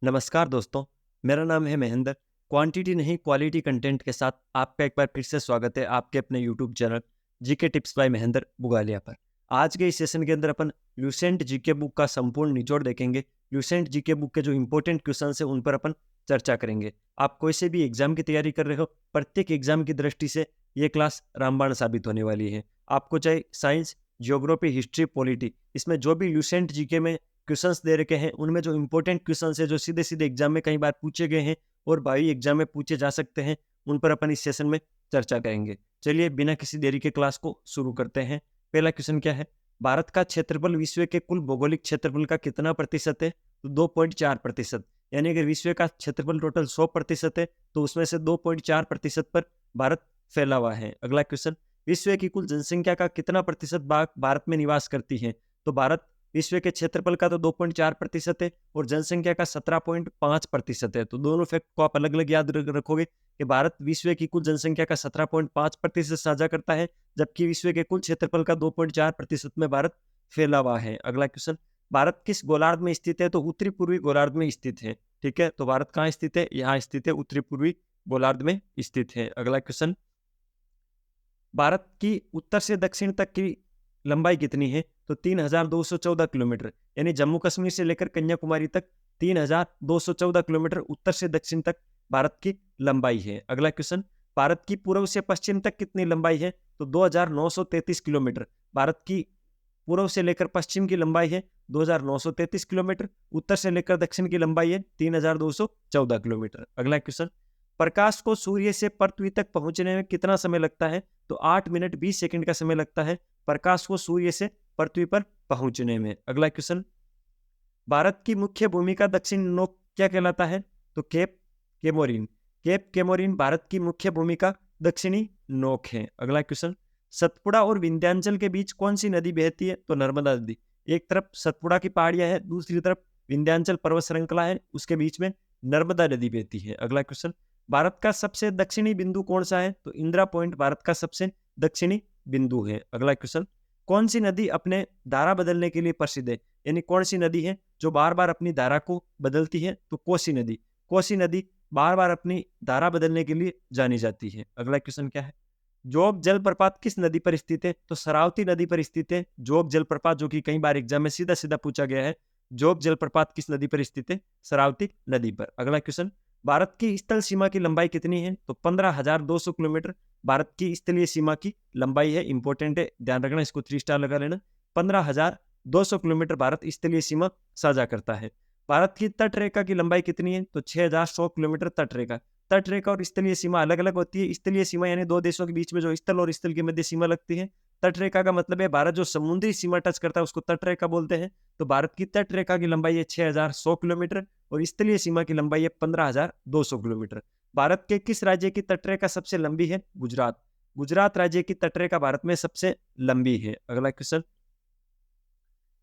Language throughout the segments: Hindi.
नमस्कार दोस्तों, मेरा नाम है महेंद्र। क्वांटिटी नहीं क्वालिटी कंटेंट के साथ आपका एक बार फिर से स्वागत है आपके अपने YouTube channel GK tips by Mahendra Bugalia पर। आज के इस सेशन के अंदर अपन ल्यूसेंट जीके बुक का संपूर्ण निचोड़ देखेंगे। ल्यूसेंट जीके बुक के जो इंपॉर्टेंट क्वेश्चन है उन पर अपन चर्चा करेंगे। आप कोई से भी एग्जाम की तैयारी कर रहे हो, प्रत्येक एग्जाम की दृष्टि से ये क्लास रामबाण साबित होने वाली है। आपको चाहे साइंस, जियोग्राफी, हिस्ट्री, पॉलिटी, इसमें जो भी ल्यूसेंट जीके में क्वेश्चंस दे रखे हैं उनमें जो इंपॉर्टेंट क्वेश्चंस है जो सीधे सीधे एग्जाम में कई बार पूछे गए हैं और भावी एग्जाम में पूछे जा सकते हैं, उन पर अपन इस सेशन में चर्चा करेंगे। चलिए बिना किसी देरी के क्लास को शुरू करते हैं। पहला क्वेश्चन क्या है? भारत का क्षेत्रफल विश्व के कुल भौगोलिक क्षेत्रफल का कितना प्रतिशत है? तो 2.4%। यानी अगर विश्व का क्षेत्रफल टोटल 100% है तो उसमें से 2.4% पर भारत फैला हुआ है। अगला क्वेश्चन, विश्व की कुल जनसंख्या का कितना प्रतिशत भाग भारत में निवास करती है? तो भारत विश्व के क्षेत्रफल का तो 2.4% है और जनसंख्या का 17.5% है। तो दोनों फैक्ट को आप अलग अलग याद रखोगे कि भारत विश्व की कुल जनसंख्या का 17.5% साझा करता है, जबकि विश्व के कुल क्षेत्रफल का 2.4% में भारत फैला हुआ है। अगला क्वेश्चन, भारत किस गोलार्ध में स्थित है? तो उत्तरी पूर्वी गोलार्ध में स्थित है। ठीक है, तो भारत कहाँ स्थित है? यहाँ स्थित है, उत्तरी पूर्वी गोलार्ध में स्थित है। अगला क्वेश्चन, भारत की उत्तर से दक्षिण तक की लंबाई कितनी है? तो 3,214 किलोमीटर। यानी जम्मू कश्मीर से लेकर कन्याकुमारी तक 3,214 किलोमीटर उत्तर से दक्षिण तक भारत की लंबाई है। अगला क्वेश्चन, भारत की पूर्व से पश्चिम तक कितनी लंबाई है? तो 2,933 किलोमीटर। भारत की पूर्व से लेकर पश्चिम की लंबाई है 2,933 किलोमीटर। उत्तर से लेकर दक्षिण की लंबाई है 3,214 किलोमीटर। अगला क्वेश्चन, प्रकाश को सूर्य से पृथ्वी तक पहुंचने में कितना समय लगता है? तो 8 मिनट 20 सेकंड का समय लगता है प्रकाश को सूर्य से पृथ्वी पर पहुंचने में। अगला क्वेश्चन, भारत की मुख्य भूमिका दक्षिण नोक क्या कहलाता है? तो cap Comorin. Cap Comorin Bharat की मुख्य भूमिका दक्षिणी नोक है। अगला क्वेश्चन, सतपुड़ा और विंध्याचल के बीच कौन सी नदी बहती है? तो नर्मदा नदी। एक तरफ सतपुड़ा की पहाड़ियां है, दूसरी तरफ विंध्याचल पर्वत श्रृंखला है, उसके बीच में नर्मदा नदी बहती है। अगला क्वेश्चन, भारत का सबसे दक्षिणी बिंदु कौन सा है? तो इंदिरा पॉइंट भारत का सबसे दक्षिणी बिंदु है। अगला क्वेश्चन, कौन सी नदी अपने धारा बदलने के लिए प्रसिद्ध है? यानी कौन सी नदी है जो बार बार अपनी धारा को बदलती है? तो कोसी नदी। कोसी नदी बार बार अपनी धारा बदलने के लिए जानी जाती है। अगला क्वेश्चन क्या है? जोग जलप्रपात किस नदी पर स्थित है? तो शरावती नदी पर स्थित है जोग जलप्रपात, जो कि कई बार एग्जाम में सीधा सीधा पूछा गया है। जोग जलप्रपात किस नदी पर स्थित है? शरावती नदी पर। अगला क्वेश्चन, भारत की स्थल सीमा की लंबाई कितनी है? तो 15,200 किलोमीटर भारत की स्थलीय सीमा की लंबाई है। इंपॉर्टेंट है, ध्यान रखना, इसको 3 स्टार लगा लेना। 15,200 किलोमीटर भारत स्थलीय सीमा साझा करता है। भारत की तट रेखा की लंबाई कितनी है? तो 6,100 किलोमीटर तट रेखा। तट रेखा और स्थलीय सीमा अलग अलग होती है। स्थलीय सीमा यानी दो देशों के बीच में जो स्थल और स्थल के मध्य सीमा लगती है। तट रेखा का मतलब है भारत जो समुद्री सीमा टच करता है उसको तट रेखा बोलते हैं। तो भारत की तट रेखा की लंबाई है 6,100 किलोमीटर और स्थलीय सीमा की लंबाई है 15,200 किलोमीटर। भारत के किस राज्य की तटरेखा सबसे लंबी है? गुजरात। गुजरात राज्य की तटरेखा भारत में सबसे लंबी है। अगला क्वेश्चन,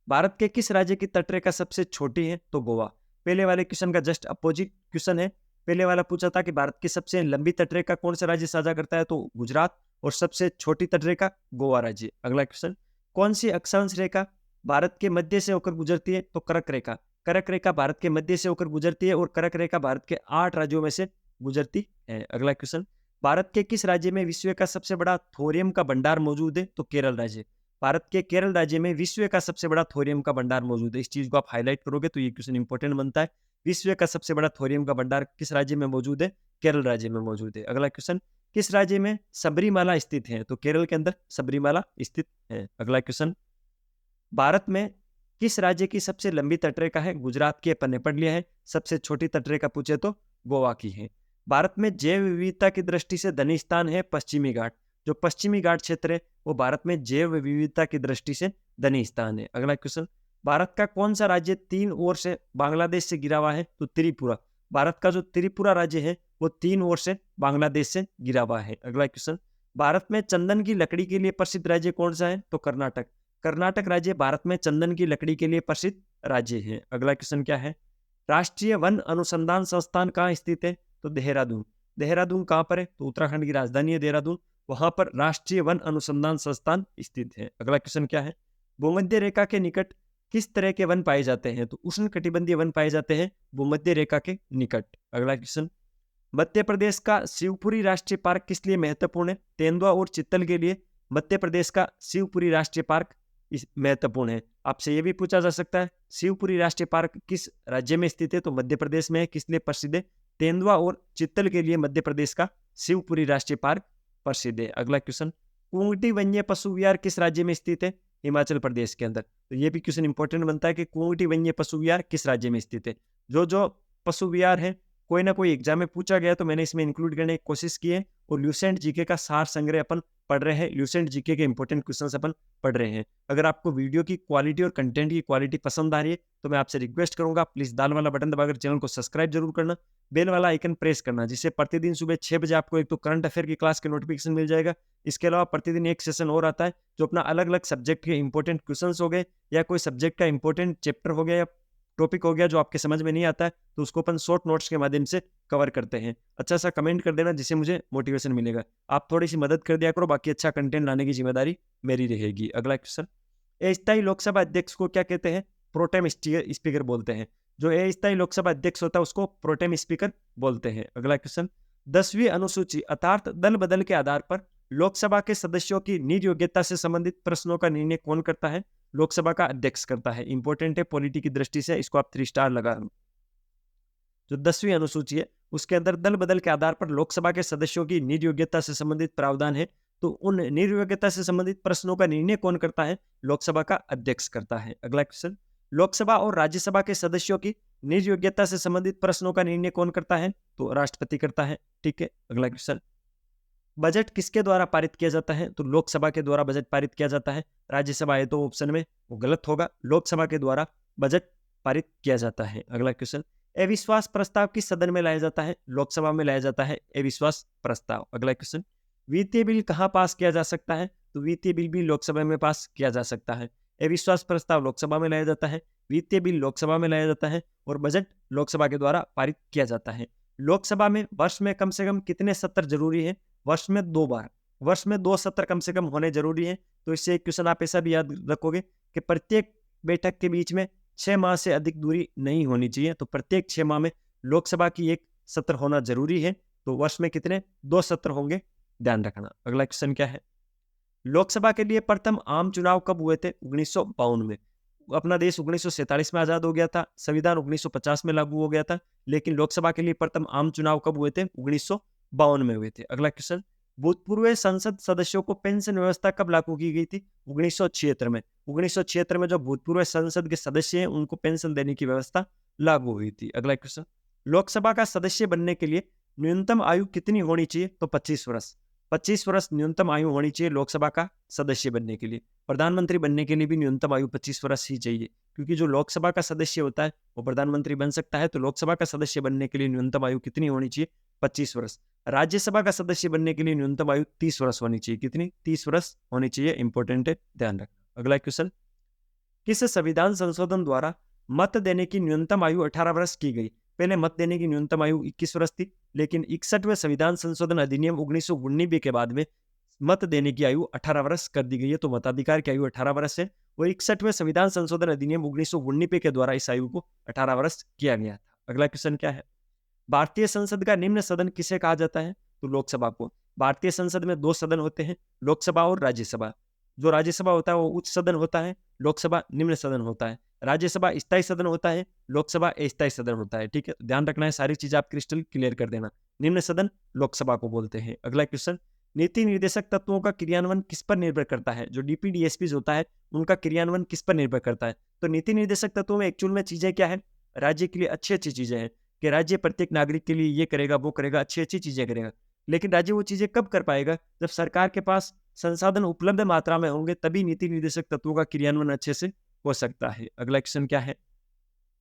भारत के किस राज्य की तटरेखा सबसे छोटी है? तो गोवा। पहले वाले क्वेश्चन का जस्ट अपोजिट क्वेश्चन है। पहले वाला पूछा था कि भारत की सबसे लंबी तटरेखा कौन सा राज्य साझा करता है? तो गुजरात। और सबसे छोटी तटरेखा गोवा राज्य। अगला क्वेश्चन, कौन सी अक्षांश रेखा भारत के मध्य से होकर गुजरती है? तो कर्क रेखा। कर्क रेखा भारत के मध्य से होकर गुजरती है और कर्क रेखा भारत के 8 राज्यों में से गुजरती है। अगला क्वेश्चन, भारत के किस राज्य में विश्व का सबसे बड़ा थोरियम का भंडार मौजूद है? तो केरल राज्य। भारत के केरल राज्य में विश्व का सबसे बड़ा थोरियम का भंडार मौजूद है। इस चीज को आप हाईलाइट करोगे तो ये क्वेश्चन इंपॉर्टेंट बनता है। विश्व का सबसे बड़ा थोरियम का भंडार किस राज्य में मौजूद है? केरल राज्य में मौजूद है। अगला क्वेश्चन, किस राज्य में सबरीमाला स्थित है? तो केरल के अंदर सबरीमाला स्थित है। अगला क्वेश्चन, भारत में किस राज्य की सबसे लंबी तटरेखा है? गुजरात की अपन ने पढ़ लिया है। सबसे छोटी तटरेखा पूछे तो गोवा की है। भारत में जैव विविधता की दृष्टि से धनी स्थान है पश्चिमी घाट। जो पश्चिमी घाट क्षेत्र है वो भारत में जैव विविधता की दृष्टि से धनी स्थान है। अगला क्वेश्चन, भारत का कौन सा राज्य 3 ओर से बांग्लादेश से घिरा हुआ है? तो त्रिपुरा। भारत का जो त्रिपुरा राज्य है वो 3 ओर से बांग्लादेश से घिरा हुआ है। अगला क्वेश्चन, भारत में चंदन की लकड़ी के लिए प्रसिद्ध राज्य कौन सा है? तो कर्नाटक। कर्नाटक राज्य भारत में चंदन की लकड़ी के लिए प्रसिद्ध राज्य है। अगला क्वेश्चन क्या है? राष्ट्रीय वन अनुसंधान संस्थान कहाँ स्थित है? तो देहरादून। देहरादून कहाँ पर है? तो उत्तराखंड की राजधानी है देहरादून, वहां पर राष्ट्रीय वन अनुसंधान संस्थान स्थित है। अगला क्वेश्चन क्या है? भूमध्य रेखा के निकट किस तरह के वन पाए जाते हैं? तो उष्णकटिबंधीय वन पाए जाते हैं भूमध्य रेखा के निकट। अगला क्वेश्चन, मध्य प्रदेश का शिवपुरी राष्ट्रीय पार्क किस लिए महत्वपूर्ण है? तेंदुआ और चित्तल के लिए मध्य प्रदेश का शिवपुरी राष्ट्रीय पार्क महत्वपूर्ण है। आपसे यह भी पूछा जा सकता है शिवपुरी राष्ट्रीय पार्क किस राज्य में स्थित है? तो मध्य प्रदेश में है। किस लिए प्रसिद्ध है? तेंदुआ और चित्तल के लिए मध्य प्रदेश का शिवपुरी राष्ट्रीय पार्क प्रसिद्ध है। अगला क्वेश्चन, कुंगटी वन्य पशु विहार किस राज्य में स्थित है? हिमाचल प्रदेश के अंदर। तो ये भी क्वेश्चन इंपॉर्टेंट बनता है कि कुंगटी वन्य पशु विहार किस राज्य में स्थित है। जो पशु विहार है कोई ना कोई एग्जाम में पूछा गया तो मैंने इसमें इंक्लूड करने की कोशिश की है। और ल्यूसेंट जीके का सार संग्रह अपन पढ़ रहे हैं, ल्यूसेंट जीके के इंपॉर्टेंट क्वेश्चंस अपन पढ़ रहे हैं। अगर आपको वीडियो की क्वालिटी और कंटेंट की क्वालिटी पसंद आ रही है तो मैं आपसे रिक्वेस्ट करूंगा प्लीज दाल वाला बटन दबाकर चैनल को सब्सक्राइब जरूर करना, बेल वाला आइकन प्रेस करना, जिससे प्रतिदिन सुबह 6 बजे आपको एक तो करंट अफेयर की क्लास के नोटिफिकेशन मिल जाएगा। इसके अलावा प्रतिदिन एक सेशन और आता है जो अपना अलग अलग सब्जेक्ट के इंपॉर्टेंट क्वेश्चंस हो गए या कोई सब्जेक्ट का इंपॉर्टेंट चैप्टर हो गया या टॉपिक हो गया जो आपके समझ में नहीं आता है तो उसको अपन शॉर्ट नोट्स के माध्यम से कवर करते हैं। अच्छा सा कमेंट कर देना जिससे मुझे मोटिवेशन मिलेगा। आप थोड़ी सी मदद कर दिया करो, बाकी अच्छा कंटेंट लाने की जिम्मेदारी मेरी रहेगी। अगला क्वेश्चन, अस्थायी लोकसभा अध्यक्ष को क्या कहते हैं? प्रोटेम स्पीकर बोलते हैं। जो अस्थायी लोकसभा अध्यक्ष होता है उसको प्रोटेम स्पीकर बोलते हैं। अगला क्वेश्चन, 10वीं अनुसूची अर्थात दल बदल के आधार पर लोकसभा के सदस्यों की निज योग्यता से संबंधित प्रश्नों का निर्णय कौन करता है? लोकसभा का अध्यक्ष करता है। इंपॉर्टेंट है पॉलिटी की दृष्टि से, इसको आप 3 स्टार लगा। जो 10वीं अनुसूची है उसके अंदर दल बदल के आधार पर लोकसभा के सदस्यों की निज योग्यता से संबंधित प्रावधान है। तो उन निज योग्यता से संबंधित प्रश्नों का निर्णय कौन करता है? लोकसभा का अध्यक्ष करता है। अगला क्वेश्चन, लोकसभा और राज्यसभा के सदस्यों की निज योग्यता से संबंधित प्रश्नों का निर्णय कौन करता है? तो राष्ट्रपति करता है। ठीक है। अगला क्वेश्चन, बजट किसके द्वारा पारित किया जाता है? तो लोकसभा के द्वारा बजट पारित किया जाता है। राज्यसभा है तो ऑप्शन में वो गलत होगा, लोकसभा के द्वारा बजट पारित किया जाता है। अगला क्वेश्चन, अविश्वास प्रस्ताव किस सदन में लाया जाता है? लोकसभा में लाया जाता है अविश्वास प्रस्ताव। अगला क्वेश्चन, वित्तीय बिल कहाँ पास किया जा सकता है? तो वित्तीय बिल भी लोकसभा में पास किया जा सकता है। अविश्वास प्रस्ताव लोकसभा में लाया जाता है, वित्तीय बिल लोकसभा में लाया जाता है और बजट लोकसभा के द्वारा पारित किया जाता है। लोकसभा में वर्ष में कम से कम कितने सत्र जरूरी है? वर्ष में 2 बार, वर्ष में 2 सत्र कम से कम होने जरूरी है। तो इससे एक क्वेश्चन आप ऐसा भी याद रखोगे कि प्रत्येक बैठक के बीच में 6 माह से अधिक दूरी नहीं होनी चाहिए। तो प्रत्येक 6 माह में लोकसभा की एक सत्र होना जरूरी है। तो वर्ष में कितने? 2 सत्र होंगे, ध्यान रखना। अगला क्वेश्चन क्या है? लोकसभा के लिए प्रथम आम चुनाव कब हुए थे? 1952 में। अपना देश 1947 में आजाद हो गया था, संविधान 1950 में लागू हो गया था, लेकिन लोकसभा के लिए प्रथम आम चुनाव कब हुए थे? 1952 में हुए थे। अगला क्वेश्चन, भूतपूर्व संसद सदस्यों को पेंशन व्यवस्था कब लागू की गई थी? 1976 में। 1976 में जो भूतपूर्व संसद के सदस्य हैं उनको पेंशन देने की व्यवस्था लागू हुई थी। अगला क्वेश्चन, लोकसभा का सदस्य बनने के लिए न्यूनतम आयु कितनी होनी चाहिए? तो 25 वर्ष। 25 वर्ष न्यूनतम आयु होनी चाहिए लोकसभा का सदस्य बनने के लिए। प्रधानमंत्री बनने के लिए भी न्यूनतम आयु 25 वर्ष ही चाहिए, क्योंकि जो लोकसभा का सदस्य होता है वो प्रधानमंत्री बन सकता है। तो लोकसभा का सदस्य बनने के लिए न्यूनतम आयु कितनी होनी चाहिए? 25 वर्ष। राज्यसभा का सदस्य बनने के लिए न्यूनतम आयु 30 वर्ष होनी चाहिए। कितनी? 30 वर्ष होनी चाहिए। इंपॉर्टेंट है, ध्यान रखना। अगला क्वेश्चन, किस संविधान संशोधन द्वारा मत देने की न्यूनतम आयु 18 वर्ष की गई? पहले मत देने की न्यूनतम आयु 21 वर्ष थी, लेकिन 61वें संविधान संशोधन अधिनियम 1919 के बाद में मत देने की आयु 18 वर्ष कर दी गई है। तो मताधिकार की आयु 18 वर्ष है और 61वें संविधान संशोधन अधिनियम 1919 के द्वारा इस आयु को 18 वर्ष किया गया था। अगला क्वेश्चन क्या है? भारतीय संसद का निम्न सदन किसे कहा जाता है? तो लोकसभा को। भारतीय संसद में 2 सदन होते हैं, लोकसभा और राज्यसभा। जो राज्यसभा होता है वो उच्च सदन होता है, लोकसभा निम्न सदन होता है। राज्यसभा स्थायी सदन होता है, लोकसभा अस्थायी सदन होता है। ठीक है, ध्यान रखना है, सारी चीज आप क्रिस्टल क्लियर कर देना। निम्न सदन लोकसभा को बोलते हैं। अगला क्वेश्चन, नीति निर्देशक तत्वों का क्रियान्वयन किस पर निर्भर करता है? जो डीपीडीएसपी होता है उनका क्रियान्वयन किस पर निर्भर करता है? तो नीति निर्देशक तत्वों में एक्चुअल में चीजें क्या है? राज्य के लिए अच्छी अच्छी चीजें हैं कि राज्य प्रत्येक नागरिक के लिए ये करेगा वो करेगा, अच्छी अच्छी चीजें करेगा। लेकिन राज्य वो चीजें कब कर पाएगा? जब सरकार के पास संसाधन उपलब्ध मात्रा में होंगे, तभी नीति निर्देशक तत्वों का क्रियान्वयन अच्छे से हो सकता है। अगला क्वेश्चन क्या है?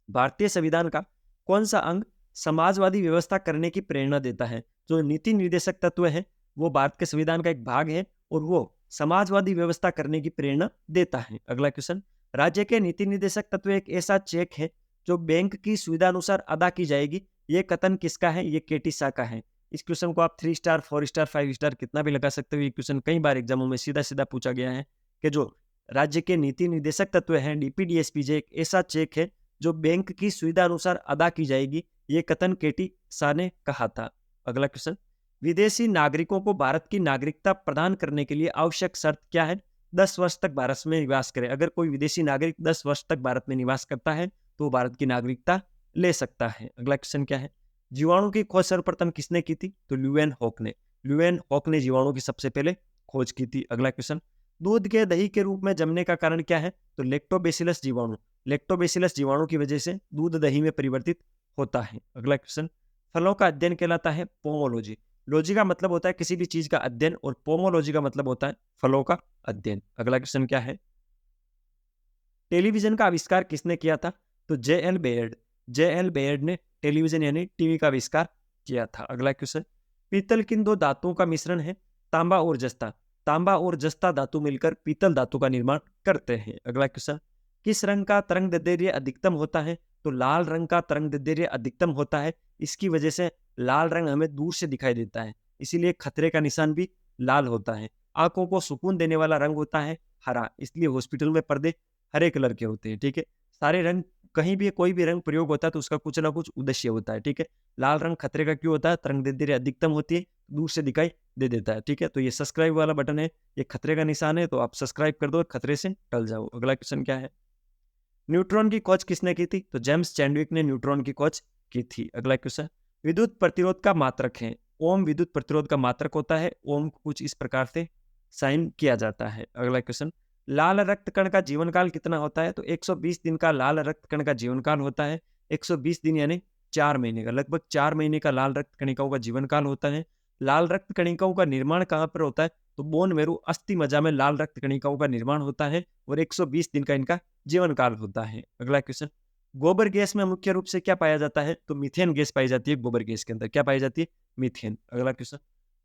भारतीय संविधान का कौन सा अंग समाजवादी व्यवस्था करने की प्रेरणा देता है? जो नीति निर्देशक तत्व है वो भारत के संविधान का एक भाग है और वो समाजवादी व्यवस्था करने की प्रेरणा देता है। अगला क्वेश्चन, राज्य के नीति निर्देशक तत्व एक ऐसा चेक है जो बैंक की सुविधा अनुसार अदा की जाएगी। ये कथन किसका है? ये केटी शाह का है। इस क्वेश्चन को आप 3 स्टार 4 स्टार 5 स्टार कितना भी लगा सकते हो। ये क्वेश्चन कई बार एग्जामों में सीधा सीधा पूछा गया है कि जो राज्य के नीति निर्देशक तत्व हैं डीपीडीएसपीजे एक ऐसा चेक है जो बैंक की सुविधा अनुसार अदा की जाएगी, ये कथन केटी शाह ने कहा था। अगला क्वेश्चन, विदेशी नागरिकों को भारत की नागरिकता प्रदान करने के लिए आवश्यक शर्त क्या है? 10 वर्ष तक भारत में निवास करे। अगर कोई विदेशी नागरिक 10 वर्ष तक भारत में निवास करता है तो भारत की नागरिकता ले सकता है। अगला क्वेश्चन क्या है? जीवाणु की खोज सर्वप्रथम किसने की थी? तो ल्यूएन हॉक ने। ल्यूएन हॉक ने जीवाणु की सबसे पहले खोज की थी। अगला क्वेश्चन, दूध के दही के रूप में जमने का कारण क्या है? तो लैक्टोबैसिलस जीवाणु। लैक्टोबैसिलस जीवाणु की वजह से दूध दही में परिवर्तित होता है। अगला क्वेश्चन, फलों का अध्ययन कहलाता है पोमोलॉजी। लॉजी का मतलब होता है किसी भी चीज का अध्ययन और पोमोलॉजी का मतलब होता है फलों का अध्ययन। अगला क्वेश्चन क्या है? टेलीविजन का आविष्कार किसने किया था? तो जे.एल. बेयर्ड। जे.एल. बेयर्ड ने टेलीविजन यानी टीवी का आविष्कार किया था। अगला क्वेश्चन, पीतल किन दो धातुओं का मिश्रण है? तांबा और जस्ता। तांबा और जस्ता धातु मिलकर पीतल धातु का निर्माण करते हैं। अगला क्वेश्चन, किस रंग का तरंग दैर्ध्य अधिकतम होता है? तो लाल रंग का तरंग दैर्ध्य अधिकतम होता है। इसकी वजह से लाल रंग हमें दूर से दिखाई देता है, इसीलिए खतरे का निशान भी लाल होता है। आंखों को सुकून देने वाला रंग होता है हरा, इसलिए हॉस्पिटल में पर्दे हरे कलर के होते हैं। ठीक है, सारे रंग, कहीं भी कोई भी रंग प्रयोग होता है तो उसका कुछ ना कुछ उद्देश्य होता है। ठीक है, लाल रंग खतरे का क्यों होता है? तरंग दैर्ध्य अधिकतम होती है, दूर से दिखाई दे देता है। ठीक है, तो ये सब्सक्राइब वाला बटन है, ये खतरे का निशान है, तो आप सब्सक्राइब कर दो और खतरे से टल जाओ। अगला क्वेश्चन क्या है? न्यूट्रॉन की खोज किसने की थी? तो जेम्स चैडविक ने न्यूट्रॉन की खोज की थी। अगला क्वेश्चन, विद्युत प्रतिरोध का मात्रक है। ओम विद्युत प्रतिरोध का मात्रक होता है। ओम को कुछ इस प्रकार से साइन किया जाता है। अगला क्वेश्चन, लाल रक्त कण का जीवन काल कितना होता है? तो 120 दिन का लाल रक्त कण का जीवन काल होता है। 120 दिन यानी 4 महीने का, लगभग 4 महीने का लाल रक्त कणिकाओं का जीवन काल होता है। लाल रक्त कणिकाओं का निर्माण कहाँ पर होता है? तो बोन मेरो अस्थि मज्जा में लाल रक्त कणिकाओं का निर्माण होता है और 120 दिन का इनका जीवन काल होता है। अगला क्वेश्चन, गोबर गैस में मुख्य रूप से क्या पाया जाता है? तो मीथेन गैस पाई जाती है गोबर गैस के अंदर। क्या पाई जाती है? मीथेन। अगला क्वेश्चन,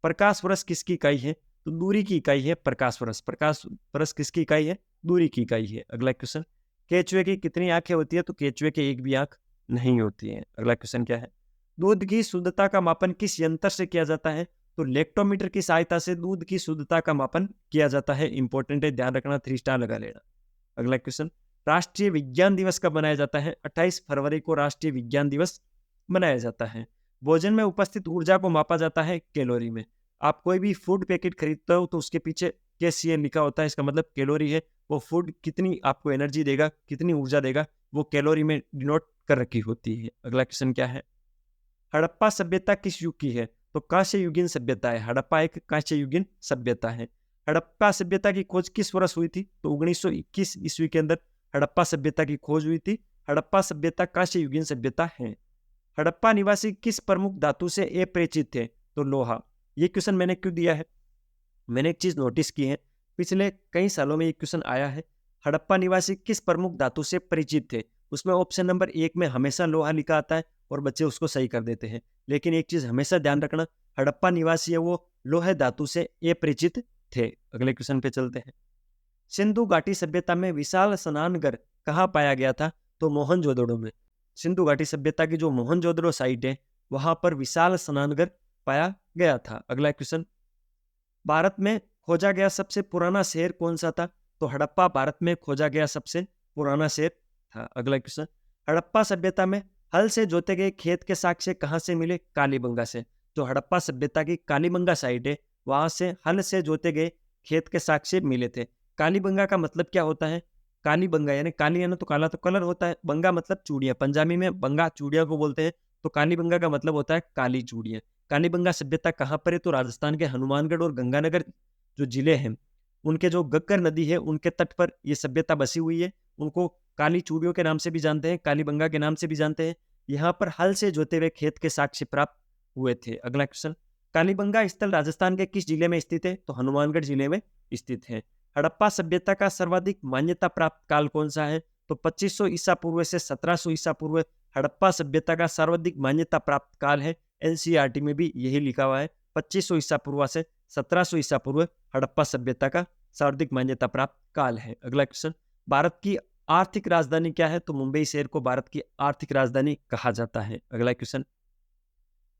प्रकाश वर्ष किसकी इकाई है? तो दूरी की इकाई है प्रकाश वर्ष। प्रकाश वर्ष किसकी इकाई है? दूरी की इकाई है। अगला क्वेश्चन, केचुए की कितनी आंखें होती है? तो केचुए के एक भी आंख नहीं होती है। अगला क्वेश्चन क्या है? दूध की शुद्धता का मापन किस यंत्र से किया जाता है? तो लेक्टोमीटर की सहायता से दूध की शुद्धता का मापन किया जाता है। इंपॉर्टेंट है, ध्यान रखना, 3 स्टार लगा लेना। अगला क्वेश्चन, राष्ट्रीय विज्ञान दिवस कब मनाया जाता है? 28 फरवरी को राष्ट्रीय विज्ञान दिवस मनाया जाता है। भोजन में उपस्थित ऊर्जा को मापा जाता है कैलोरी में। आप कोई भी फूड पैकेट खरीदते हो तो उसके पीछे KCA लिखा होता है, इसका मतलब कैलोरी है। वो फूड कितनी आपको एनर्जी देगा, कितनी ऊर्जा देगा, वो कैलोरी में डिनोट कर रखी होती है। अगला क्वेश्चन क्या है? हड़प्पा सभ्यता किस युग की है? तो कांस्य युगीन सभ्यता है। हड़प्पा एक कांस्य युगीन सभ्यता है। हड़प्पा सभ्यता की खोज किस वर्ष हुई थी? तो 1921 ईस्वी के अंदर हड़प्पा सभ्यता की खोज हुई थी। हड़प्पा सभ्यता कांस्य युगीन सभ्यता है। हड़प्पा निवासी किस प्रमुख धातु से अपरिचित थे? तो लोहा। ये क्वेश्चन मैंने क्यों दिया है? मैंने एक चीज नोटिस की है, पिछले कई सालों में ये क्वेश्चन आया है, हड़प्पा निवासी किस प्रमुख धातु से परिचित थे? उसमें ऑप्शन नंबर 1 में हमेशा लोहा लिखा आता है और बच्चे उसको सही कर देते हैं। लेकिन एक चीज हमेशा ध्यान रखना, हड़प्पा निवासी है वो लोहे धातु से अपरिचित थे। अगले क्वेश्चन पे चलते हैं। सिंधु घाटी सभ्यता में विशाल स्नानघर कहाँ पाया गया था? तो मोहनजोदड़ो में। सिंधु घाटी सभ्यता की जो मोहनजोदड़ो साइट है वहां पर विशाल स्नानघर पाया गया था। अगला क्वेश्चन, भारत में खोजा गया सबसे पुराना शहर कौन सा था? तो हड़प्पा भारत में खोजा गया सबसे पुराना शहर था। अगला क्वेश्चन, हड़प्पा सभ्यता में हल से जोते गए खेत के साक्ष्य कहाँ से मिले? कालीबंगा से। जो हड़प्पा सभ्यता की कालीबंगा साइट है वहां से हल से जोते गए खेत के साक्ष्य मिले थे। कालीबंगा का मतलब क्या होता है? कालीबंगा यानी काली है ना, तो काला तो कलर होता है, बंगा मतलब चूड़ियां, पंजाबी में बंगा चूड़िया को बोलते हैं, तो कालीबंगा का मतलब होता है काली चूड़ियां। कालीबंगा सभ्यता कहाँ पर है? तो राजस्थान के हनुमानगढ़ और गंगानगर जो जिले हैं उनके जो गग्गर नदी है उनके तट पर ये सभ्यता बसी हुई है। उनको काली चूड़ियों के नाम से भी जानते हैं, कालीबंगा के नाम से भी जानते हैं। यहाँ पर हल से जोते हुए खेत के साक्ष्य प्राप्त हुए थे। अगला क्वेश्चन, कालीबंगा स्थल राजस्थान के किस जिले में स्थित है? तो हनुमानगढ़ जिले में स्थित है। हड़प्पा सभ्यता का सर्वाधिक मान्यता प्राप्त काल कौन सा है? तो 2500 ईसा पूर्व से 1700 ईसा पूर्व हड़प्पा सभ्यता का सर्वाधिक मान्यता प्राप्त काल है। NCERT में भी यही लिखा हुआ है, 2500 ईसा पूर्व से 1700 ईसा पूर्व हड़प्पा सभ्यता का सर्वाधिक मान्यता प्राप्त काल है। अगला क्वेश्चन, भारत की आर्थिक राजधानी क्या है? तो मुंबई शहर को भारत की आर्थिक राजधानी कहा जाता है। अगला क्वेश्चन,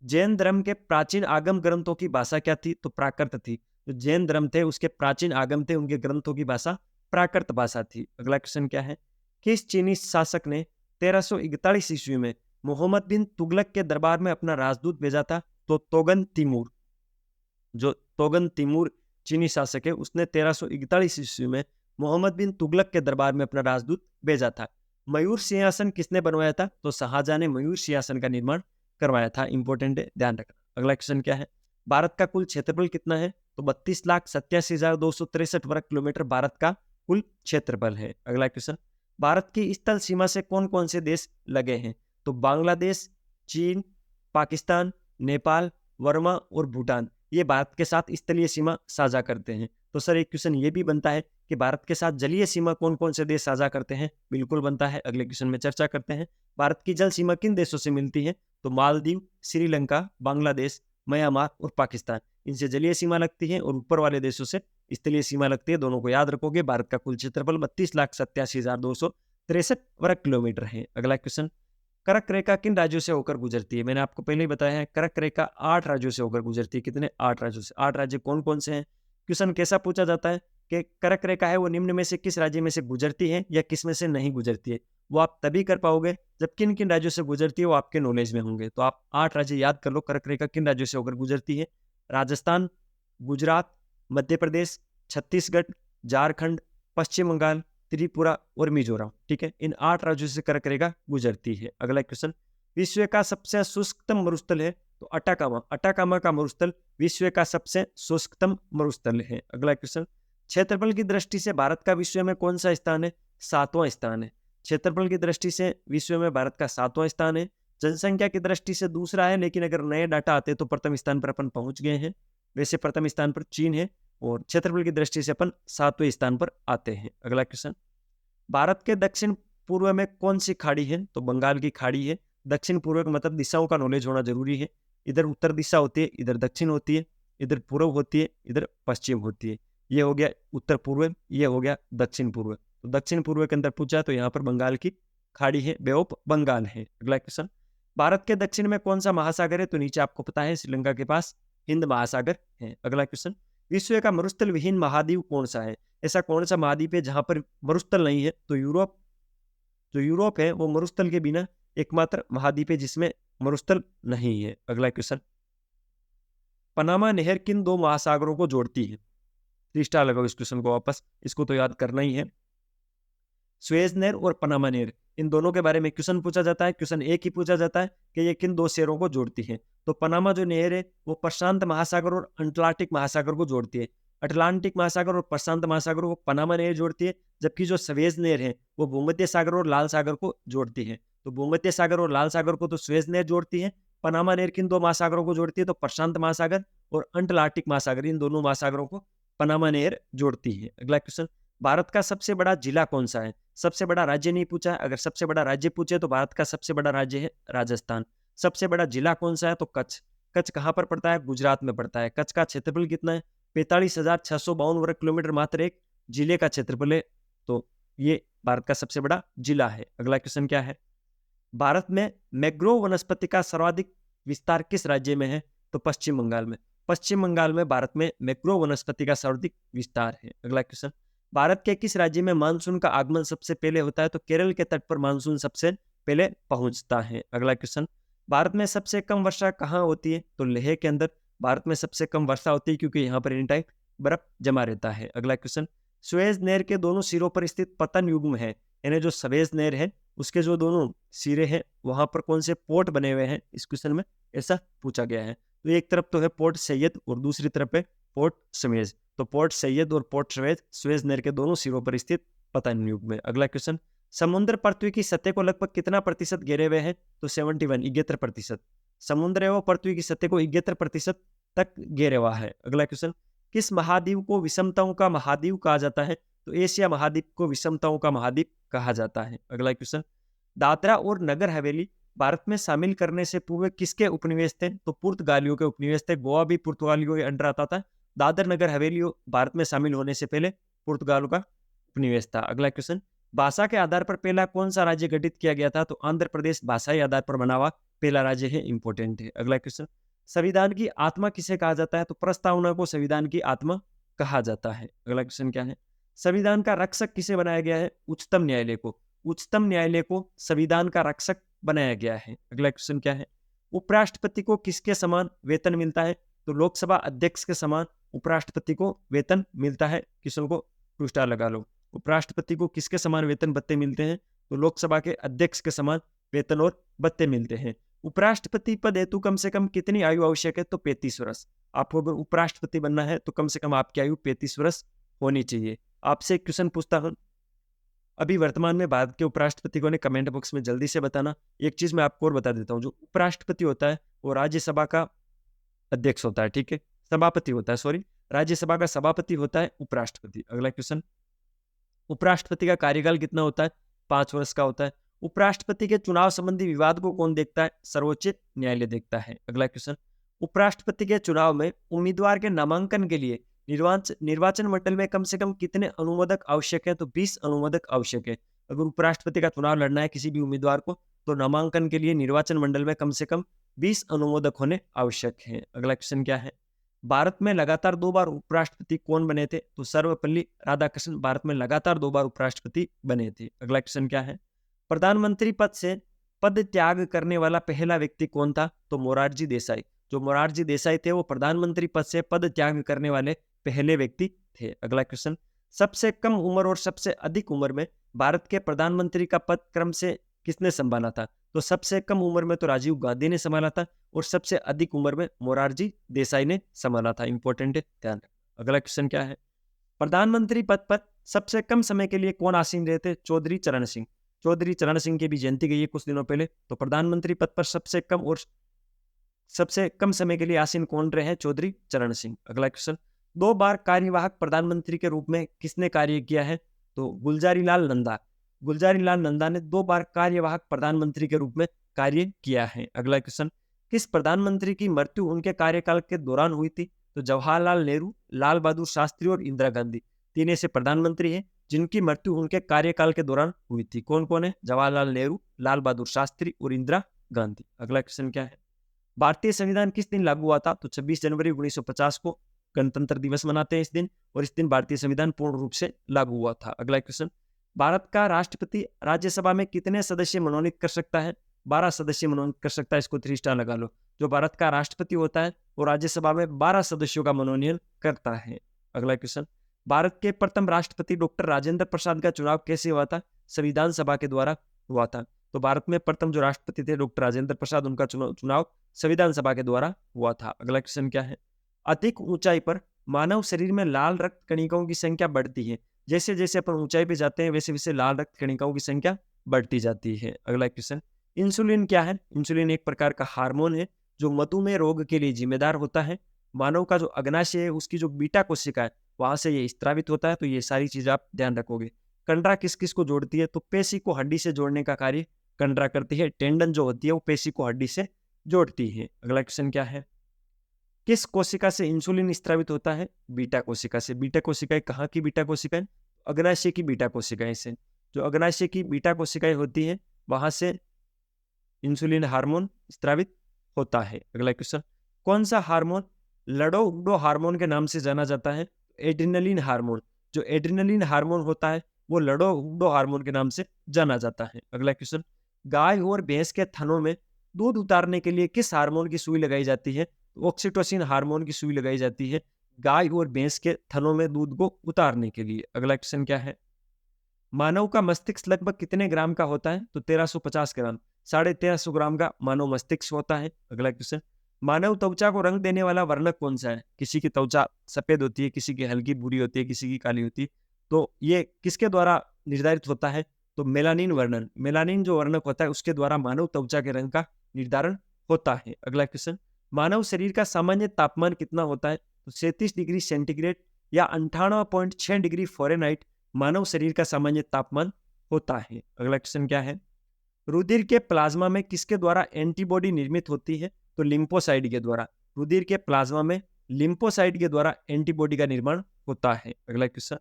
जैन धर्म के प्राचीन आगम ग्रंथों की भाषा क्या थी? तो प्राकृत थी। जो जैन धर्म थे उसके प्राचीन आगम थे, उनके ग्रंथों की भाषा प्राकृत भाषा थी? अगला क्वेश्चन क्या है? किस चीनी शासक ने 1341 ईस्वी में मोहम्मद बिन तुगलक के दरबार में अपना राजदूत भेजा था? तो तोगन तिमूर। जो तोगन तिमूर चीनी शासक है, उसने 1341 ईस्वी में मोहम्मद बिन तुगलक के दरबार में अपना राजदूत भेजा था। मयूर सिंहासन किसने बनवाया था? तो शाहजहां ने मयूर सिंहासन का निर्माण करवाया था। इंपॉर्टेंट है, ध्यान रखना। अगला क्वेश्चन क्या है? भारत का कुल क्षेत्रफल कितना है? तो 32,87,263 वर्ग किलोमीटर भारत का कुल क्षेत्रफल है। अगला क्वेश्चन, भारत की स्थल सीमा से कौन कौन से देश लगे हैं? तो बांग्लादेश, चीन, पाकिस्तान, नेपाल, वर्मा और भूटान, ये भारत के साथ स्थलीय सीमा साझा करते हैं। तो सर एक क्वेश्चन ये भी बनता है कि भारत के साथ जलीय सीमा कौन कौन से देश साझा करते हैं? बिल्कुल बनता है, अगले क्वेश्चन में चर्चा करते हैं। भारत की जल सीमा किन देशों से मिलती है? तो मालदीव, श्रीलंका, बांग्लादेश, म्यांमार और पाकिस्तान, इनसे जलीय सीमा लगती है और ऊपर वाले देशों से स्थलीय सीमा लगती है। दोनों को याद रखोगे। भारत का कुल क्षेत्रफल 32,87,263 वर्ग किलोमीटर है। अगला क्वेश्चन, कर्क रेखा किन राज्यों से होकर गुजरती है? मैंने आपको पहले ही बताया है, कर्क रेखा 8 राज्यों से होकर गुजरती है। कितने? 8 राज्यों से। 8 राज्य कौन कौन से हैं? क्वेश्चन कैसा पूछा जाता है कि कर्क रेखा है वो निम्न में से किस राज्य में से गुजरती है या किस में से नहीं गुजरती है? वो आप तभी कर पाओगे जब किन किन राज्यों से गुजरती है वो आपके नॉलेज में होंगे। तो आप 8 राज्य याद कर लो, कर्क रेखा किन राज्यों से होकर गुजरती है? राजस्थान, गुजरात, मध्य प्रदेश, छत्तीसगढ़, झारखंड, पश्चिम बंगाल, त्रिपुरा और मिजोरम। ठीक है, इन 8 राज्यों से कर्क रेखा गुजरती है। अगला क्वेश्चन, विश्व का सबसे शुष्कतम मरुस्थल है? तो अटाकामा। अटाकामा का मरुस्थल विश्व का सबसे शुष्कतम मरुस्थल है। अगला क्वेश्चन, क्षेत्रफल की दृष्टि से भारत का विश्व में कौन सा स्थान है? 7वां स्थान है। क्षेत्रफल की दृष्टि से विश्व में भारत का 7वां स्थान है। जनसंख्या की दृष्टि से दूसरा है, लेकिन अगर नए डाटा आते तो प्रथम स्थान पर अपन पहुंच गए हैं। वैसे प्रथम स्थान पर चीन है और क्षेत्रफल की दृष्टि से अपन 7वें स्थान पर आते हैं। अगला क्वेश्चन, भारत के दक्षिण पूर्व में कौन सी खाड़ी है? तो बंगाल की खाड़ी है। दक्षिण पूर्व का मतलब दिशाओं का नॉलेज होना जरूरी है। इधर उत्तर दिशा होती है, इधर दक्षिण होती है, इधर पूर्व होती है, इधर पश्चिम होती है। ये हो गया उत्तर पूर्व, ये हो गया दक्षिण पूर्व। तो दक्षिण पूर्व के अंदर पूछा तो यहाँ पर बंगाल की खाड़ी है, बे ऑफ बंगाल है। अगला क्वेश्चन, भारत के दक्षिण में कौन सा महासागर है? तो नीचे आपको पता है श्रीलंका के पास हिंद महासागर है। अगला क्वेश्चन, विश्व का मरुस्थल विहीन महाद्वीप कौन सा है? ऐसा कौन सा महाद्वीप है जहां पर मरुस्थल नहीं है? तो यूरोप। जो यूरोप है वो मरुस्थल के बिना एकमात्र महाद्वीप है जिसमें मरुस्थल नहीं है। अगला क्वेश्चन, पनामा नहर किन 2 महासागरों को जोड़ती है? 3 स्टार लगाओ इस क्वेश्चन को वापस, इसको तो याद करना ही है। सुएज नहर और पनामा नहर, इन दोनों के बारे में क्वेश्चन पूछा जाता है। क्वेश्चन एक ही पूछा जाता है कि ये किन 2 शहरों को जोड़ती है? तो पनामा जो नहर है वो प्रशांत महासागर और अटलांटिक महासागर को जोड़ती है। अटलांटिक महासागर और प्रशांत महासागर को पनामा नहर जोड़ती है, जबकि जो सुएज नहर है वो भूमध्य सागर और लाल सागर को जोड़ती है। तो भूमध्य सागर और लाल सागर को तो सुएज नहर जोड़ती है। पनामा नहर किन 2 महासागरों को जोड़ती है? तो प्रशांत महासागर और अटलांटिक महासागर, इन दोनों महासागरों को पनामा नहर जोड़ती है। अगला क्वेश्चन, भारत का सबसे बड़ा जिला कौन सा है? सबसे बड़ा राज्य नहीं पूछा है। अगर सबसे बड़ा राज्य पूछे तो भारत का सबसे बड़ा राज्य है राजस्थान। सबसे बड़ा जिला कौन सा है? तो कच्छ। कच्छ कहाँ पर पड़ता है? गुजरात में पड़ता है। कच्छ का क्षेत्रफल कितना है? 45,652 वर्ग किलोमीटर मात्र एक जिले का क्षेत्रफल है। तो ये भारत का सबसे बड़ा जिला है। अगला क्वेश्चन क्या है? भारत में मैंग्रोव वनस्पति का सर्वाधिक विस्तार किस राज्य में है? तो पश्चिम बंगाल में। पश्चिम बंगाल में भारत में मैंग्रोव वनस्पति का सर्वाधिक विस्तार है। अगला क्वेश्चन, भारत के किस राज्य में मानसून का आगमन सबसे पहले होता है? तो केरल के तट पर मानसून सबसे पहले पहुंचता है। अगला क्वेश्चन, भारत में सबसे कम वर्षा कहाँ होती है? तो लेह के अंदर भारत में सबसे कम वर्षा होती है, क्योंकि यहाँ पर एनी टाइम बर्फ जमा रहता है। अगला क्वेश्चन, सुएज नहर के दोनों सिरों पर स्थित पतन युग्म है, यानी जो सुएज नहर है उसके जो दोनों सिरे हैं वहां पर कौन से पोर्ट बने हुए हैं? इस क्वेश्चन में ऐसा पूछा गया है। तो एक तरफ तो है पोर्ट सैयद और दूसरी तरफ है पोर्ट सवेज। तो पोर्ट सैयद और पोर्ट सवेज सुएज नहर के दोनों सिरों पर स्थित पतन युग में। अगला क्वेश्चन, समुद्र पृथ्वी की सतह को लगभग कितना प्रतिशत घेरे हुए हैं? तो 71, 71%। समुद्र है वो पृथ्वी की सतह को 71% तक घेरे हुआ है। अगला क्वेश्चन, किस महाद्वीप को विषमताओं का महाद्वीप कहा जाता है? तो एशिया महाद्वीप को विषमताओं का महाद्वीप कहा जाता है। अगला क्वेश्चन, दादरा और नगर हवेली भारत में शामिल करने से पूर्व किसके उपनिवेश थे? तो पुर्तगालियों के उपनिवेश थे। गोवा भी पुर्तगालियों के अंडर आता था। दादर नगर हवेली भारत में शामिल होने से पहले पुर्तगालों का उपनिवेश था। अगला क्वेश्चन, भाषा के आधार पर पहला कौन सा राज्य गठित किया गया था? तो आंध्र प्रदेश भाषाई आधार पर बना हुआ पहला राज्य है। इंपॉर्टेंट है। अगला क्वेश्चन, संविधान की आत्मा किसे कहा जाता है? तो प्रस्तावना को संविधान की आत्मा कहा जाता है। अगला क्वेश्चन क्या है? संविधान का रक्षक किसे बनाया गया है? उच्चतम न्यायालय को। उच्चतम न्यायालय को संविधान का रक्षक बनाया गया है। अगला क्वेश्चन क्या है? उपराष्ट्रपति को किसके समान वेतन मिलता है? तो लोकसभा अध्यक्ष के समान उपराष्ट्रपति को वेतन मिलता है। क्वेश्चन को टू स्टार लगा लो। उपराष्ट्रपति को किसके समान वेतन भत्ते मिलते हैं? तो लोकसभा के अध्यक्ष के समान वेतन और भत्ते मिलते हैं। उपराष्ट्रपति पद हेतु कम से कम कितनी आयु आवश्यक है? तो 35 वर्ष। आपको अगर उपराष्ट्रपति बनना है तो कम से कम आपकी आयु 35 वर्ष होनी चाहिए। आपसे एक क्वेश्चन पूछता हूं, अभी वर्तमान में भारत के उपराष्ट्रपति को ने कमेंट बॉक्स में जल्दी से बताना। एक चीज मैं आपको और बता देता हूँ, जो उपराष्ट्रपति होता है वो राज्यसभा का अध्यक्ष होता है, ठीक है, सभापति होता है, सॉरी, राज्यसभा का सभापति होता है उपराष्ट्रपति। अगला क्वेश्चन, उपराष्ट्रपति का कार्यकाल कितना होता है? 5 वर्ष का होता है। उपराष्ट्रपति के चुनाव संबंधी विवाद को कौन देखता है? सर्वोच्च न्यायालय देखता है। अगला क्वेश्चन, उपराष्ट्रपति के चुनाव में उम्मीदवार के नामांकन के लिए निर्वाचन मंडल में कम से कम कितने अनुमोदक आवश्यक है? तो 20 अनुमोदक आवश्यक है। अगर उपराष्ट्रपति का चुनाव लड़ना है किसी भी उम्मीदवार को तो नामांकन के लिए निर्वाचन मंडल में कम से कम 20 अनुमोदक होने आवश्यक है। अगला क्वेश्चन क्या है? भारत में लगातार 2 बार उपराष्ट्रपति कौन बने थे? तो सर्वपल्ली राधाकृष्णन भारत में लगातार 2 बार उपराष्ट्रपति बने थे। अगला क्वेश्चन क्या है? प्रधानमंत्री पद से पद त्याग करने वाला पहला व्यक्ति कौन था? तो मोरारजी देसाई। जो मोरारजी देसाई थे वो प्रधानमंत्री पद से पद त्याग करने वाले पहले व्यक्ति थे। अगला क्वेश्चन, सबसे कम उम्र और सबसे अधिक उम्र में भारत के प्रधानमंत्री का पद क्रम से किसने संभाला था? तो सबसे कम उम्र में तो राजीव गांधी ने संभाला था और सबसे अधिक उम्र में मोरारजी देसाई ने संभाला था। इंपॉर्टेंट है, ध्यान रखना। अगला क्वेश्चन क्या है? प्रधानमंत्री पद पर सबसे कम समय के लिए कौन आसीन रहे थे? चौधरी चरण सिंह। चौधरी चरण सिंह की भी जयंती गई है कुछ दिनों पहले। तो प्रधानमंत्री पद पर सबसे कम समय के लिए आसीन कौन रहे हैं? चौधरी चरण सिंह। अगला क्वेश्चन, 2 बार कार्यवाहक प्रधानमंत्री के रूप में किसने कार्य किया है? तो गुलजारीलाल नंदा। गुलजारीलाल नंदा ने 2 बार कार्यवाहक प्रधानमंत्री के रूप में कार्य किया है। अगला क्वेश्चन, किस प्रधानमंत्री की मृत्यु उनके कार्यकाल के दौरान हुई थी? तो जवाहरलाल नेहरू, लाल बहादुर शास्त्री और इंदिरा गांधी। 3 ऐसे प्रधानमंत्री हैं जिनकी मृत्यु उनके कार्यकाल के दौरान हुई थी। कौन कौन है? जवाहरलाल नेहरू, लाल बहादुर शास्त्री और इंदिरा गांधी। अगला क्वेश्चन क्या है? भारतीय संविधान किस दिन लागू हुआ था? तो 26 जनवरी 1950 को गणतंत्र दिवस मनाते हैं इस दिन, और इस दिन भारतीय संविधान पूर्ण रूप से लागू हुआ था। अगला क्वेश्चन, भारत का राष्ट्रपति राज्यसभा में कितने सदस्य मनोनीत कर सकता है? 12 सदस्य मनोनीत कर सकता है। इसको 3 स्टार लगा लो। जो भारत का राष्ट्रपति होता है वो राज्यसभा में 12 सदस्यों का मनोनयन करता है। अगला क्वेश्चन, भारत के प्रथम राष्ट्रपति डॉक्टर राजेंद्र प्रसाद का चुनाव कैसे हुआ था? संविधान सभा के द्वारा हुआ था। तो भारत में प्रथम जो राष्ट्रपति थे डॉक्टर राजेंद्र प्रसाद, उनका चुनाव संविधान सभा के द्वारा हुआ था। अगला क्वेश्चन क्या है? अधिक ऊंचाई पर मानव शरीर में लाल रक्त कणिकाओं की संख्या बढ़ती है। जैसे जैसे अपन ऊंचाई पे जाते हैं वैसे वैसे लाल रक्त कणिकाओं की संख्या बढ़ती जाती है। अगला क्वेश्चन, इंसुलिन क्या है? इंसुलिन एक प्रकार का हार्मोन है जो मधुमेह रोग के लिए जिम्मेदार होता है। मानव का जो अग्नाशय है उसकी जो बीटा कोशिका है वहां से ये स्त्रावित होता है। तो ये सारी चीज आप ध्यान रखोगे। कंडरा किस किस को जोड़ती है? तो पेशी को हड्डी से जोड़ने का कार्य कंडरा करती है। टेंडन जो होती है वो पेशी को हड्डी से जोड़ती है। अगला क्वेश्चन क्या है? किस कोशिका से इंसुलिन स्त्रावित होता है? बीटा कोशिका से। बीटा कोशिकाएं कहाँ की बीटा कोशिकाएं? अग्नाशय की बीटा कोशिकाएं से। जो अग्नाशय की बीटा कोशिकाएं होती है वहां से इंसुलिन हार्मोन स्त्रावित होता है। अगला क्वेश्चन, कौन सा हार्मोन लड़ो हार्मोन के नाम से जाना जाता है? Adrenaline hormone. जो एड्रिनलिन हार्मोन होता है वो लड़ो हार्मोन के नाम से जाना जाता है। अगला क्वेश्चन, गाय और भैंस के थनों में दूध उतारने के लिए किस हार्मोन की सुई लगाई जाती है? ऑक्सीटोसिन हार्मोन की सुई लगाई जाती है गाय और भैंस के थनों में दूध को उतारने के लिए। अगला क्वेश्चन क्या है? मानव का मस्तिष्क लगभग कितने ग्राम का होता है? तो 1350 ग्राम। 1350 ग्राम का मानव मस्तिष्क होता है। अगला क्वेश्चन, मानव त्वचा को रंग देने वाला वर्णक कौन सा है? किसी की त्वचा सफेद होती है, किसी की हल्की भूरी होती है, किसी की काली होती है। तो ये किसके द्वारा निर्धारित होता है? तो मेलानिन वर्णन। मेलानिन जो वर्णक होता है उसके द्वारा मानव त्वचा के रंग का निर्धारण होता है। अगला क्वेश्चन, मानव शरीर का सामान्य तापमान कितना होता है? तो 37 डिग्री सेंटीग्रेड या 98.6 डिग्री फ़ारेनहाइट मानव शरीर का सामान्य तापमान होता है। अगला क्वेश्चन क्या है? रुधिर के प्लाज्मा में किसके द्वारा एंटीबॉडी निर्मित होती है? तो लिम्फोसाइट के द्वारा। रुधिर के प्लाज्मा में लिम्फोसाइट के द्वारा एंटीबॉडी का निर्माण होता है। अगला क्वेश्चन,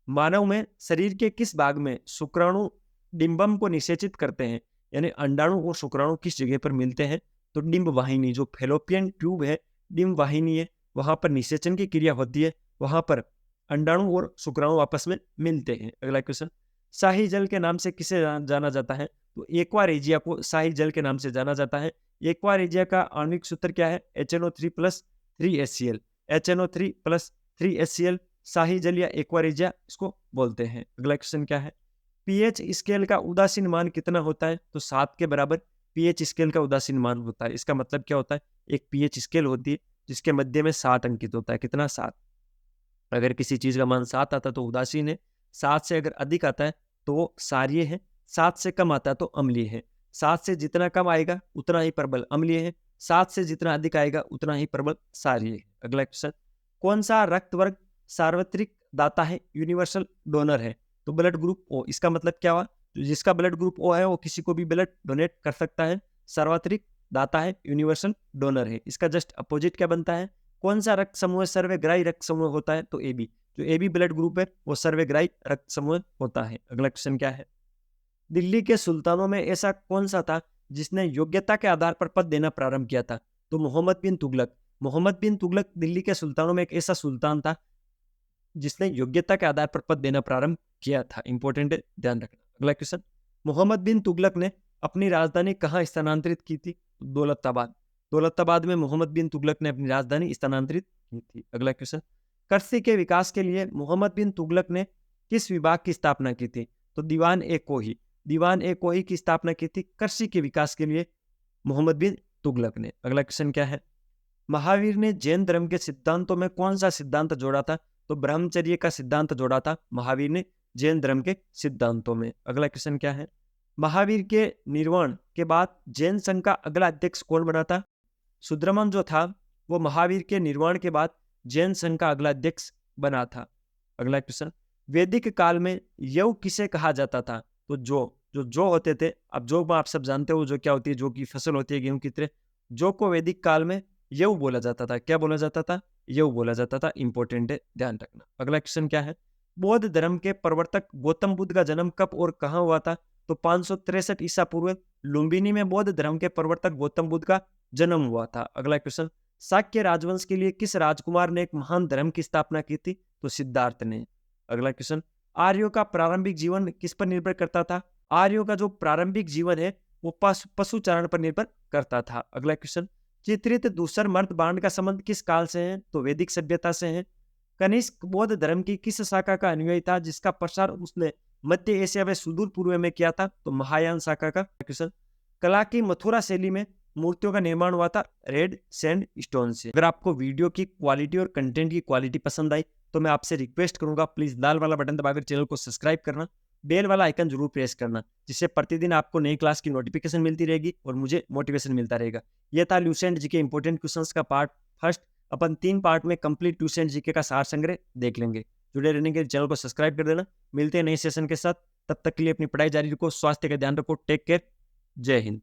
मानव में शरीर के किस भाग में शुक्राणु डिंबम को निषेचित करते हैं? यानी अंडाणु और शुक्राणु किस जगह पर मिलते हैं? तो डिंब वाहिनी, जो फेलोपियन ट्यूब है, डिंब वाहिनी है, वहां पर निषेचन की क्रिया होती है, वहां पर अंडाणु और शुक्राणु आपस में मिलते हैं। अगला क्वेश्चन, शाही जल के नाम से किसे जाना जाता है? तो एक्वा रेजिया को शाही जल के नाम से जाना जाता है। एक्वा रेजिया का आणविक सूत्र क्या है? HNO3 + 3HCl। HNO3 + 3HCl शाही जल या एक्वा रेजिया इसको बोलते हैं। अगला क्वेश्चन क्या है? पीएच स्केल का उदासीन मान कितना होता है? तो 7 के बराबर पीएच स्केल का उदासीन मान होता है। इसका मतलब क्या होता है? एक पीएच स्केल होती है जिसके मध्य में 7 अंकित होता है। कितना? 7। अगर किसी चीज का मान 7 आता है तो उदासीन है, 7 से अगर अधिक आता है तो वो क्षारीय है, 7 से कम आता है तो अम्लीय है। 7 से जितना कम आएगा उतना ही प्रबल अम्लीय है, 7 से जितना अधिक आएगा उतना ही प्रबल क्षारीय है। अगला क्वेश्चन, कौन सा रक्त वर्ग सार्वत्रिक दाता है, यूनिवर्सल डोनर है? तो ब्लड ग्रुप ओ। इसका मतलब क्या हुआ? तो जिसका ब्लड ग्रुप ओ है वो किसी को भी ब्लड डोनेट कर सकता है, सार्वत्रिक दाता है, यूनिवर्सल डोनर है। इसका जस्ट अपोजिट क्या बनता है? कौन सा रक्त समूह सर्वग्राही रक्त समूह होता है? तो AB। जो AB ब्लड ग्रुप है वो सर्वग्राही रक्त समूह होता है। अगला क्वेश्चन क्या है? दिल्ली के सुल्तानों में ऐसा कौन सा था जिसने योग्यता के आधार पर पद देना प्रारंभ किया था? तो मोहम्मद बिन तुगलक। मोहम्मद बिन तुगलक दिल्ली के सुल्तानों में एक ऐसा सुल्तान था जिसने योग्यता के आधार पर पद देना प्रारंभ किया था। इंपॉर्टेंट है, ध्यान रखना। अगला क्वेश्चन, मोहम्मद बिन तुगलक ने अपनी राजधानी कहाँ स्थानांतरित की थी? दौलताबाद। दौलताबाद में मोहम्मद बिन तुगलक ने अपनी राजधानी स्थानांतरित की थी। अगला क्वेश्चन, कृषि के विकास के लिए मोहम्मद बिन तुगलक ने किस विभाग की स्थापना की थी? तो दीवान ए कोही। दीवान ए कोही की स्थापना की थी कृषि के विकास के लिए मोहम्मद बिन तुगलक ने। अगला क्वेश्चन क्या है? महावीर ने जैन धर्म के सिद्धांतों में कौन सा सिद्धांत जोड़ा था? तो ब्रह्मचर्य का सिद्धांत जोड़ा था महावीर ने जैन धर्म के सिद्धांतों में। अगला क्वेश्चन क्या है? महावीर के निर्वाण के बाद जैन संघ का अगला अध्यक्ष कौन बना था? सुद्रमन जो था वो महावीर के निर्वाण के बाद जैन संघ का अगला अध्यक्ष बना था। अगला क्वेश्चन, वैदिक काल में यव किसे कहा जाता था? तो जो होते थे। अब जो आप सब जानते हो जो क्या होती है, जो की फसल होती है गेहूं की तरह, जो को वैदिक काल में यव बोला जाता था। क्या बोला जाता था? यव बोला जाता था। इंपॉर्टेंट है, ध्यान रखना। अगला क्वेश्चन क्या है? बौद्ध धर्म के प्रवर्तक गौतम बुद्ध का जन्म कब और कहाँ हुआ था? तो 563 ईसा पूर्व लुम्बिनी में बौद्ध धर्म के प्रवर्तक गौतम बुद्ध का जन्म हुआ था। अगला क्वेश्चन, शाक्य राजवंश के लिए किस राजकुमार ने एक महान धर्म की स्थापना की थी? तो सिद्धार्थ ने। अगला क्वेश्चन, आर्यों का प्रारंभिक जीवन किस पर निर्भर करता था? आर्यों का जो प्रारंभिक जीवन है वो पशुचारण पर निर्भर करता था। अगला क्वेश्चन, चित्रित दूसर मर्द बाण का संबंध किस काल से है? तो वैदिक सभ्यता से है। कनिष्क बौद्ध धर्म की किस शाखा का अनुयायी था जिसका प्रसार उसने मध्य एशिया व सुदूर पूर्व में किया था? तो महायान शाखा का। क्वेश्चन, कला की मथुरा शैली में मूर्तियों का निर्माण हुआ था रेड सैंड स्टोन से। अगर आपको वीडियो की क्वालिटी और कंटेंट की क्वालिटी पसंद आई तो मैं आपसे रिक्वेस्ट करूंगा, प्लीज लाल वाला बटन दबाकर चैनल को सब्सक्राइब करना, बेल वाला आइकन जरूर प्रेस करना, जिससे प्रतिदिन आपको नई क्लास की नोटिफिकेशन मिलती रहेगी और मुझे मोटिवेशन मिलता रहेगा। यह था ल्यूसेंट जीके इंपोर्टेंट क्वेश्चंस का पार्ट फर्स्ट। अपन 3 पार्ट में कंप्लीट ल्यूसेंट जीके का सार संग्रह देख लेंगे। जुड़े रहने के लिए चैनल को सब्सक्राइब कर देना। मिलते हैं नए सेशन के साथ, तब तक के लिए अपनी पढ़ाई जारी रखो, स्वास्थ्य का ध्यान रखो, टेक केयर, जय हिंद।